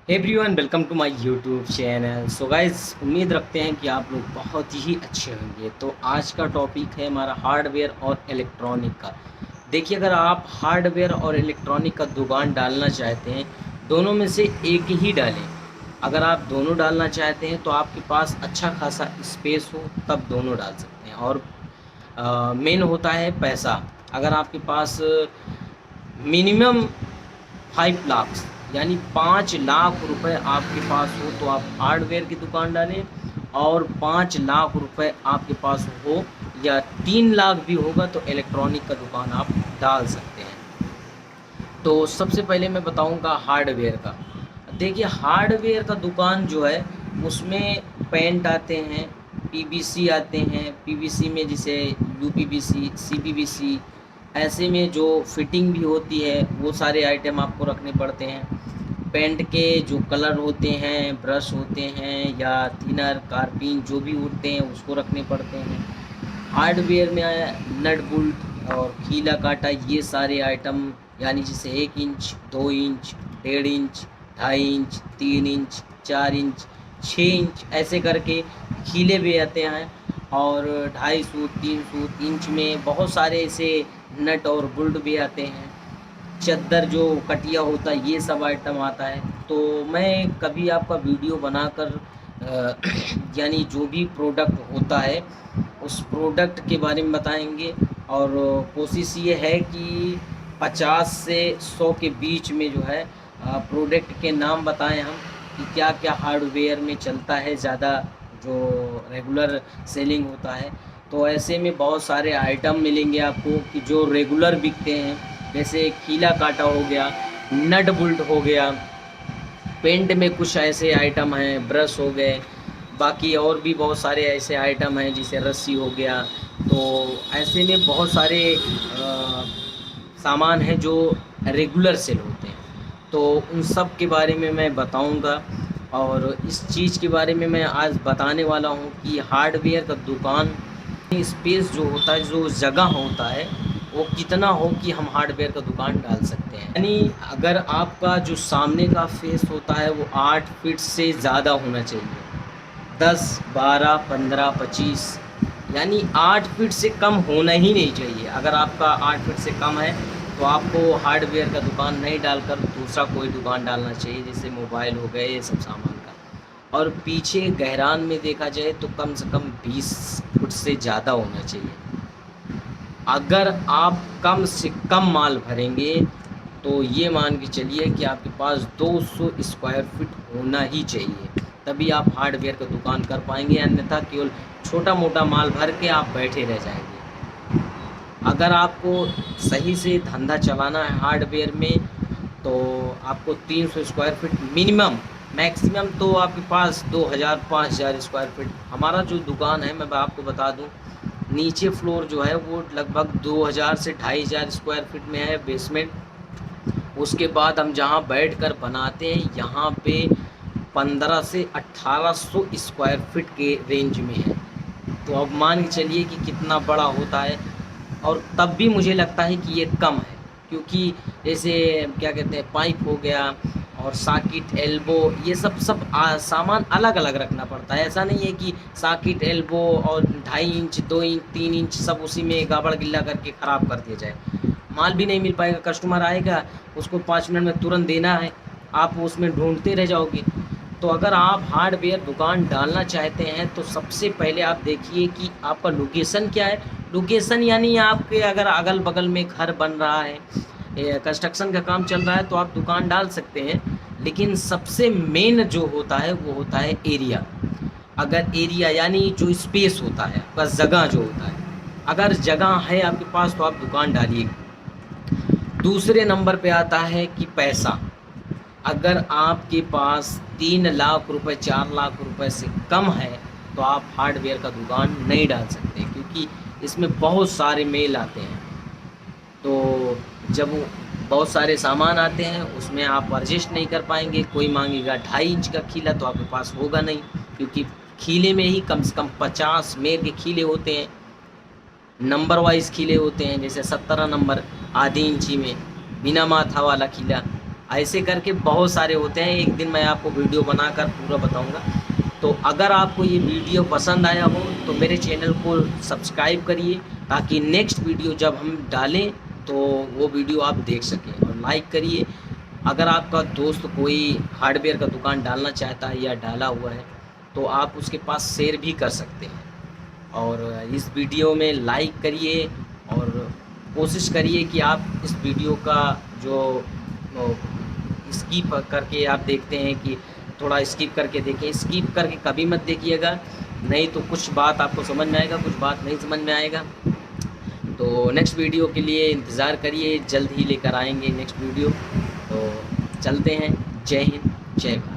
Everyone welcome to my YouTube channel. So guys, उम्मीद रखते हैं कि आप लोग बहुत ही अच्छे होंगे। तो आज का टॉपिक है हमारा हार्डवेयर और इलेक्ट्रॉनिक का। देखिए, अगर आप हार्डवेयर और इलेक्ट्रॉनिक का दुकान डालना चाहते हैं, दोनों में से एक ही डालें। अगर आप दोनों डालना चाहते हैं तो आपके पास अच्छा खासा स्पेस हो तब दोनों डाल सकते हैं। और मेन होता है पैसा। अगर आपके पास मिनिमम 5 लाख यानी 5 लाख रुपए आपके पास हो तो आप हार्डवेयर की दुकान डालें, और 5 लाख रुपए आपके पास हो या 3 लाख भी होगा तो इलेक्ट्रॉनिक का दुकान आप डाल सकते हैं। तो सबसे पहले मैं बताऊंगा हार्डवेयर का। देखिए, हार्डवेयर का दुकान जो है उसमें पेंट आते हैं, पीवीसी आते हैं, पीवीसी में जैसे यूपीवीसी, सीपीवीसी, ऐसे में जो फिटिंग भी होती है वो सारे आइटम आपको रखने पड़ते हैं। पेंट के जो कलर होते हैं, ब्रश होते हैं या थिनर, कारपीन जो भी होते हैं उसको रखने पड़ते हैं। हार्डवेयर में आया नट बोल्ट और कीला काटा, ये सारे आइटम यानी जैसे 1 inch, 2 inch, 1.5 inch, 2.5 inch, 3 inch, 4 inch, 6 inch, ऐसे करके कीले भी आते हैं। और 250, 300 इंच में बहुत सारे ऐसे नट और बोल्ट भी आते हैं। चद्दर जो कटिया होता है, ये सब आइटम आता है। तो मैं कभी आपका वीडियो बनाकर यानी जो भी प्रोडक्ट होता है उस प्रोडक्ट के बारे में बताएंगे। और कोशिश ये है कि 50 से 100 के बीच में जो है प्रोडक्ट के नाम बताएं हम, कि क्या क्या हार्डवेयर में चलता है ज़्यादा, जो रेगुलर सेलिंग होता है। तो ऐसे में बहुत सारे आइटम मिलेंगे आपको कि जो रेगुलर बिकते हैं, जैसे कीला काटा हो गया, नट बोल्ट हो गया, पेंट में कुछ ऐसे आइटम हैं, ब्रश हो गए, बाकी और भी बहुत सारे ऐसे आइटम हैं जैसे रस्सी हो गया। तो ऐसे में बहुत सारे सामान हैं जो रेगुलर सेल होते हैं। तो उन सब के बारे में मैं बताऊंगा। और इस चीज़ के बारे में मैं आज बताने वाला हूं कि हार्डवेयर का दुकान स्पेस जो होता है, जो जगह होता है, वो कितना हो कि हम हार्डवेयर का दुकान डाल सकते हैं। यानी अगर आपका जो सामने का फेस होता है वो 8 फीट से ज़्यादा होना चाहिए। 10, 12, 15, 25, यानी 8 फीट से कम होना ही नहीं चाहिए। अगर आपका 8 फीट से कम है तो आपको हार्डवेयर का दुकान नहीं डालकर दूसरा कोई दुकान डालना चाहिए, जैसे मोबाइल हो गए, ये सब सामान का। और पीछे गहरान में देखा जाए तो कम से कम 20 फुट से ज़्यादा होना चाहिए। अगर आप कम से कम माल भरेंगे तो ये मान के चलिए कि आपके पास 200 स्क्वायर फीट होना ही चाहिए, तभी आप हार्डवेयर का दुकान कर पाएंगे। अन्यथा केवल छोटा मोटा माल भर के आप बैठे रह जाएंगे। अगर आपको सही से धंधा चलाना है हार्डवेयर में तो आपको 300 स्क्वायर फीट मिनिमम, मैक्सिमम तो आपके पास 2000, 5000 स्क्वायर फीट। हमारा जो दुकान है, मैं आपको बता दूं, नीचे फ्लोर जो है वो लगभग 2000 से 2500 स्क्वायर फीट में है, बेसमेंट। उसके बाद हम जहाँ बैठ कर बनाते हैं यहाँ पे 15 से 1800 स्क्वायर फीट के रेंज में है। तो अब मान के चलिए कि कितना बड़ा होता है। और तब भी मुझे लगता है कि ये कम है, क्योंकि जैसे क्या कहते हैं, पाइप हो गया और साकिट, एल्बो, ये सब सामान अलग अलग रखना पड़ता है। ऐसा नहीं है कि साकिट, एल्बो और 2.5 इंच, 2 इंच, 3 इंच सब उसी में गाबड़ गिल्ला करके ख़राब कर दिया जाए। माल भी नहीं मिल पाएगा। कस्टमर आएगा, उसको 5 मिनट में तुरंत देना है, आप उसमें ढूंढते रह जाओगे। तो अगर आप हार्डवेयर दुकान डालना चाहते हैं तो सबसे पहले आप देखिए कि आपका लोकेशन क्या है। लोकेशन यानी आपके अगर अगल बगल में घर बन रहा है, कंस्ट्रक्शन का काम चल रहा है, तो आप दुकान डाल सकते हैं। लेकिन सबसे मेन जो होता है वो होता है एरिया। अगर एरिया यानी जो स्पेस होता है, आपका जगह जो होता है, अगर जगह है आपके पास तो आप दुकान डालिए। दूसरे नंबर पे आता है कि पैसा। अगर आपके पास 3 लाख रुपए, 4 लाख रुपए से कम है तो आप हार्डवेयर का दुकान नहीं डाल सकते, क्योंकि इसमें बहुत सारे मेल आते हैं। तो जब वो बहुत सारे सामान आते हैं उसमें आप एडजस्ट नहीं कर पाएंगे। कोई मांगेगा 2.5 इंच का खीला तो आपके पास होगा नहीं, क्योंकि खीले में ही कम से कम 50 मेल के खीले होते हैं। नंबर वाइज खीले होते हैं, जैसे 17 नंबर आधी इंची में, बिना माथा वाला खीला ऐसे करके बहुत सारे होते हैं। एक दिन मैं आपको वीडियो बनाकर पूरा बताऊंगा। तो अगर आपको ये वीडियो पसंद आया हो तो मेरे चैनल को सब्सक्राइब करिए, ताकि नेक्स्ट वीडियो जब हम डालें तो वो वीडियो आप देख सकें। और लाइक करिए। अगर आपका दोस्त कोई हार्डवेयर का दुकान डालना चाहता है या डाला हुआ है तो आप उसके पास शेयर भी कर सकते हैं। और इस वीडियो में लाइक करिए और कोशिश करिए कि आप इस वीडियो का जो स्किप करके आप देखते हैं कि थोड़ा स्किप करके देखें, स्किप करके कभी मत देखिएगा, नहीं तो कुछ बात आपको समझ में आएगा, कुछ बात नहीं समझ में आएगा। तो नेक्स्ट वीडियो के लिए इंतज़ार करिए, जल्द ही लेकर आएंगे नेक्स्ट वीडियो। तो चलते हैं। जय हिंद, जय भारत।